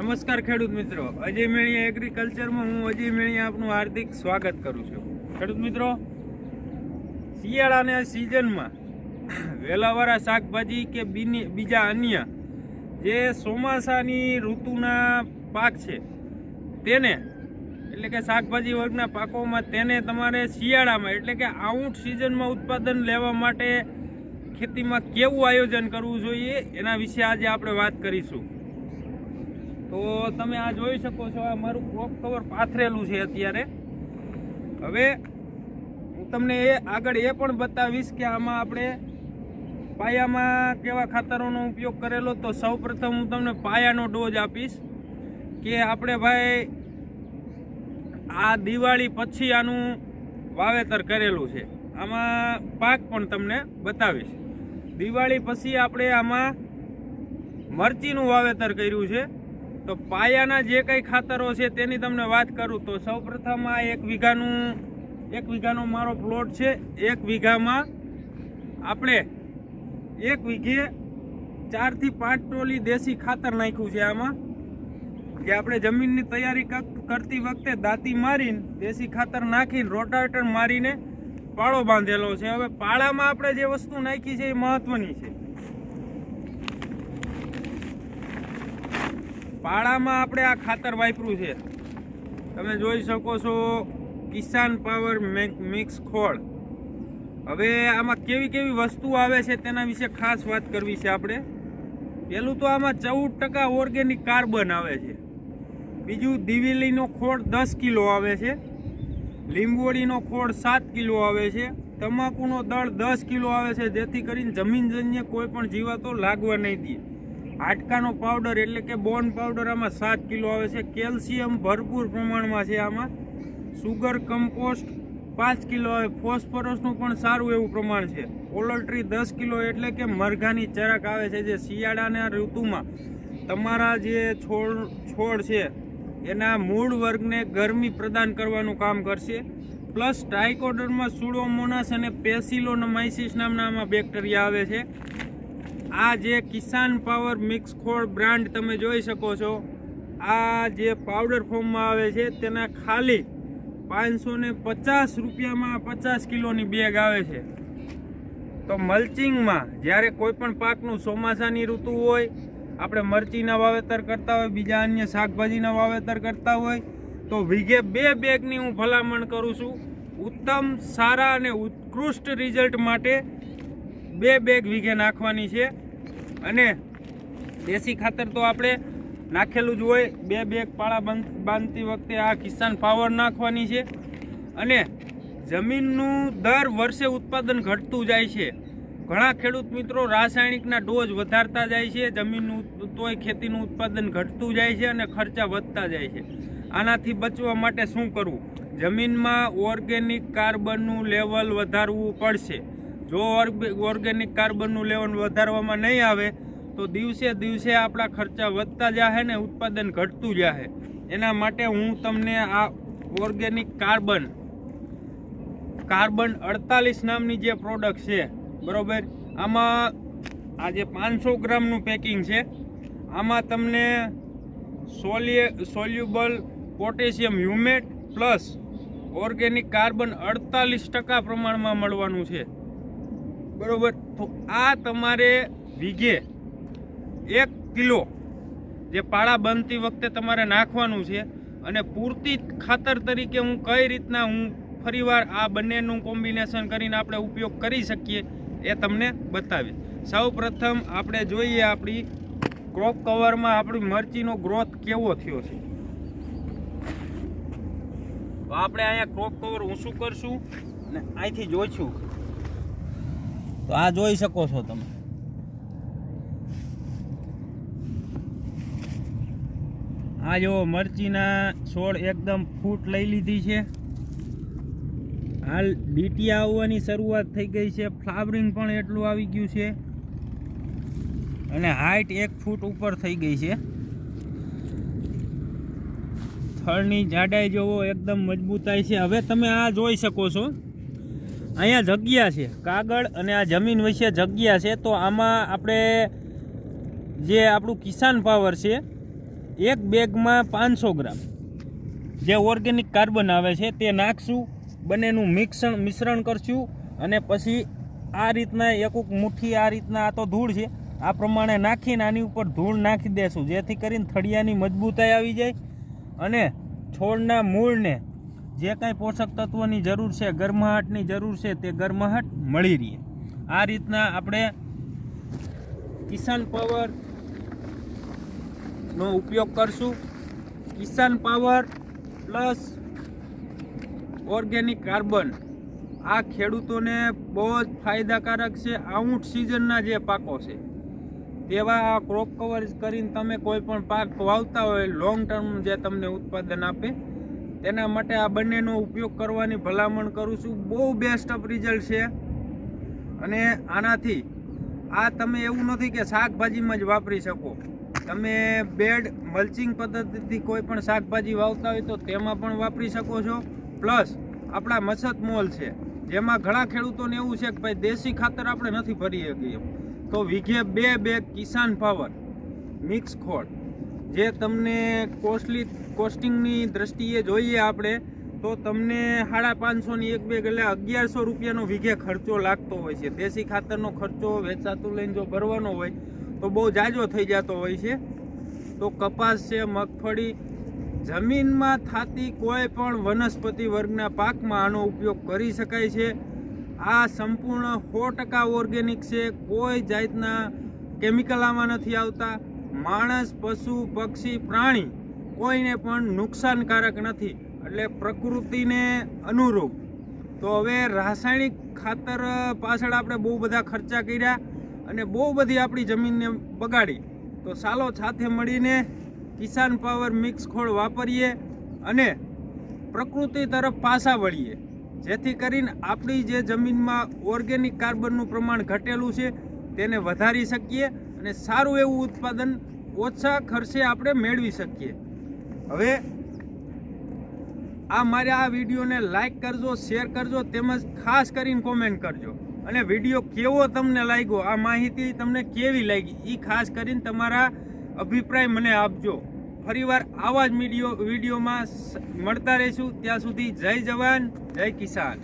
નમસ્કાર ખેડૂત મિત્રો, અજય મેણિયા એગ્રીકલ્ચરમાં હું અજય મેણિયા આપનું હાર્દિક સ્વાગત કરું છું। ખેડૂત મિત્રો, શિયાળાના સિઝનમાં વેલાવાળા શાકભાજી કે બીજા અન્ય જે ચોમાસાની ઋતુના પાક છે તેને એટલે કે શાકભાજી વર્ગના પાકોમાં તેને તમારે શિયાળામાં એટલે કે આઉટ સિઝનમાં ઉત્પાદન લેવા માટે ખેતીમાં કેવું આયોજન કરવું જોઈએ એના વિશે આજે આપણે વાત કરીશું। તો તમે આ જોઈ શકો છો, આ મારું ક્રોપ કવર પાથરેલું છે અત્યારે। હવે હું તમને આગળ એ પણ બતાવીશ કે આમાં આપણે પાયામાં કેવા ખાતરોનો ઉપયોગ કરેલો। તો સૌપ્રથમ હું તમને પાયાનો ડોઝ આપીશ કે આપણે ભાઈ આ દિવાળી પછી આનું વાવેતર કરેલું છે। આમાં પાક પણ તમને બતાવીશ। દિવાળી પછી આપણે આમાં મરચીનું વાવેતર કર્યું છે। તો પાયાના જે કંઈ ખાતરો છે તેની તમને વાત કરું તો સૌપ્રથમ આ એક વીઘાનો મારો પ્લોટ છે। એક વીઘામાં આપણે એક વીઘે 4 થી 5 ટોલી દેશી ખાતર નાખ્યું છે। આમાં જે આપણે જમીનની તૈયારી કરતી વખતે દાંતી મારીને દેશી ખાતર નાખીને રોટાવેટર મારીને પાળો બાંધેલો છે। હવે પાળામાં આપણે જે વસ્તુ નાખી છે એ મહત્વની છે। પાળામાં આપણે આ ખાતર વાપર્યું છે, તમે જોઈ શકો છો, કિસાન પાવર મિક્સ ખોળ। હવે આમાં કેવી કેવી વસ્તુ આવે છે તેના વિશે ખાસ વાત કરવી છે આપણે। પહેલું તો આમાં 14% ઓર્ગેનિક કાર્બન આવે છે। બીજું, દિવેલીનો ખોળ 10 કિલો આવે છે। લીંબોળીનો ખોળ 7 કિલો આવે છે। તમાકુનો દળ 10 કિલો આવે છે, જેથી કરીને જમીનજન્ય કોઈ પણ જીવાતો લાગવા નહીં દે। હાડકાનો પાવડર એટલે કે બોન પાવડર આમાં 7 કિલો આવે છે। કેલ્શિયમ ભરપૂર પ્રમાણમાં છે આમાં। સુગર કમ્પોસ્ટ 5 કિલો આવે। ફોસ્ફરસનું પણ સારું એવું પ્રમાણ છે। પોલટ્રી 10 કિલો એટલે કે મરઘાની ચરક આવે છે, જે શિયાળાના ઋતુમાં તમારા જે છોડ છે એના મૂળ વર્ગને ગરમી પ્રદાન કરવાનું કામ કરશે। પ્લસ ટ્રાઇકોડર્મા સુડોમોનાસ અને પેસિલોનમાઇસિસ નામના આમાં બેક્ટેરિયા આવે છે। આ જે કિસાન પાવર મિક્સ ખોળ બ્રાન્ડ તમે જોઈ શકો છો, આ જે પાવડર ફોર્મમાં આવે છે તેના ખાલી 550 રૂપિયામાં 50 કિલોની બેગ આવે છે। તો મલ્ચિંગમાં જ્યારે કોઈ પણ પાકનું ચોમાસાની ઋતુ હોય, આપણે મરચીના વાવેતર કરતા હોય, બીજા અન્ય શાકભાજીના વાવેતર કરતા હોય, તો વીઘે 2 બેગની હું ભલામણ કરું છું। ઉત્તમ, સારા અને ઉત્કૃષ્ટ રિઝલ્ટ માટે 2 બેગ વીઘે નાખવાની છે। અને દેશી ખાતર તો આપણે નાખેલું જ હોય। 2 બેગ પાળા બાંધતી વખતે આ કિસાન પાવર નાખવાની છે। અને જમીનનું દર વર્ષે ઉત્પાદન ઘટતું જાય છે। ઘણા ખેડૂત મિત્રો રાસાયણિકના ડોઝ વધારતા જાય છે, જમીનનું તોય ખેતીનું ઉત્પાદન ઘટતું જાય છે અને ખર્ચા વધતા જાય છે। આનાથી બચવા માટે શું કરવું? જમીનમાં ઓર્ગેનિક કાર્બનનું લેવલ વધારવું પડશે। જો ઓર્ગેનિક કાર્બનનું લેવલ વધારવામાં નહીં આવે તો દિવસે દિવસે આપણા ખર્ચા વધતા જશે ને ઉત્પાદન ઘટતું જશે। એના માટે હું તમને આ ઓર્ગેનિક કાર્બન 48 નામની જે પ્રોડક્ટ છે, બરોબર, આમાં આ જે 500 ગ્રામનું પેકિંગ છે, આમાં તમને soluble potassium humate plus organic carbon 48% પ્રમાણમાં મળવાનું છે, બરોબર। તો આ તમારે વીઘે 1 કિલો જે પાળા બનતી વખતે તમારે નાખવાનું છે। અને પૂરતી ખાતર તરીકે હું કઈ રીતના ફરીવાર આ બંનેનું કોમ્બિનેશન કરીને આપણે ઉપયોગ કરી શકીએ એ તમને બતાવીશ। સૌ પ્રથમ આપણે જોઈએ આપણી ક્રોપ કવરમાં આપણી મરચીનો ગ્રોથ કેવો થયો છે। તો આપણે અહીંયા ક્રોપ કવર ઊંચું કરશું અને અહીંથી જોઈશું તો આ જોઈ શકો છો તમે, આ જો મરચીના છોડ એકદમ ફૂટ લઈ લીધી છે। હાલ ડીટીયા આવવાની શરૂઆત થઈ ગઈ છે, ફ્લાવરિંગ પણ એટલું આવી ગયું છે અને હાઈટ 1 ફૂટ ઉપર થઈ ગઈ છે। થળની જાડાઈ જોવો, એકદમ મજબૂતાઈ છે। હવે તમે આ જોઈ શકો છો, અહીંયા જગ્યા છે, કાગળ અને આ જમીન વચ્ચે જગ્યા છે। તો આમાં આપણે જે આપણું કિસાન પાવર છે એક બેગમાં 500 ગ્રામ જે ઓર્ગેનિક કાર્બન આવે છે તે નાખશું, બંનેનું મિશ્રણ કરશું અને પછી આ રીતના એક મુઠ્ઠી આ રીતના, આ તો ધૂળ છે, આ પ્રમાણે નાખીને આની ઉપર ધૂળ નાખી દેશું, જેથી કરીને થળિયાની મજબૂતાઈ આવી જાય અને છોડના મૂળને જે કાંઈ પોષક તત્વોની જરૂર છે, ગરમાહટની જરૂર છે, તે ગરમાહટ મળી રહે. આ રીતના આપણે કિસાન પાવરનો ઉપયોગ કરશું. કિસાન પાવર પ્લસ ઓર્ગેનિક કાર્બન આ ખેડૂતોને બહુ જ ફાયદાકારક છે. આઉટ સિઝનના જે પાકો છે તેવા ક્રોપ કવર કરીને તમે કોઈ પણ પાક વાવતા હોય લોંગ ટર્મ જે તમને ઉત્પાદન આપે, તેના માટે આ બંનેનો ઉપયોગ કરવાની ભલામણ કરું છું. બહુ બેસ્ટ ઓફ રિઝલ્ટ છે. અને આનાથી આ તમે એવું નથી કે શાકભાજીમાં જ વાપરી શકો, તમે બેડ મલ્ચિંગ પદ્ધતિથી કોઈ પણ શાકભાજી વાવતા હોય તો તેમાં પણ વાપરી શકો છો. પ્લસ આપણા મસત મોલ છે, જેમાં ઘણા ખેડૂતોને એવું છે કે ભાઈ દેશી ખાતર આપણે નથી ભરી શકીએ, તો વીઘે 2 બેગ કિસાન પાવર મિક્સ ખોળ, જે તમને કોસ્ટિંગની દ્રષ્ટિએ જોઈએ આપણે તો તમને 550ની એક બેગ એટલે 1100 રૂપિયાનો વીઘે ખર્ચો લાગતો હોય છે. દેશી ખાતરનો ખર્ચો વેચાતું લઈને જો ભરવાનો હોય તો બહુ જાજો થઈ જતો હોય છે. તો કપાસ છે, મગફળી, જમીનમાં થતી કોઈ પણ વનસ્પતિ વર્ગના પાકમાં આનો ઉપયોગ કરી શકાય છે. આ સંપૂર્ણ 100% ઓર્ગેનિક છે, કોઈ જાતના કેમિકલ આમાં નથી આવતા. માણસ, પશુ, પક્ષી, પ્રાણી કોઈને પણ નુકસાનકારક નથી, એટલે પ્રકૃતિને અનુરૂપ. તો હવે રાસાયણિક ખાતર પાછળ આપણે બહુ બધા ખર્ચા કર્યા અને બહુ બધી આપણી જમીનને બગાડી, તો ચાલો સાથે મળીને કિસાન પાવર મિક્સ ખોળ વાપરીએ અને પ્રકૃતિ તરફ પાછા વળીએ, જેથી કરીને આપણી જે જમીનમાં ઓર્ગેનિક કાર્બનનું પ્રમાણ ઘટેલું છે તેને વધારી શકીએ અને સારું એવું ઉત્પાદન ઓછા ખર્ચે આપણે મેળવી શકીએ. હવે મારા આ વિડીયોને લાઈક કરજો, શેર કરજો, તેમજ ખાસ કરીને કોમેન્ટ કરજો. અને વિડીયો કેવો તમને લાગ્યો, આ માહિતી તમને કેવી લાગી એ ખાસ કરીને તમારા અભિપ્રાય મને આપજો. ફરીવાર આવા જ વિડીયોમાં મળતા રહીશું. ત્યાં સુધી જય જવાન, જય કિસાન.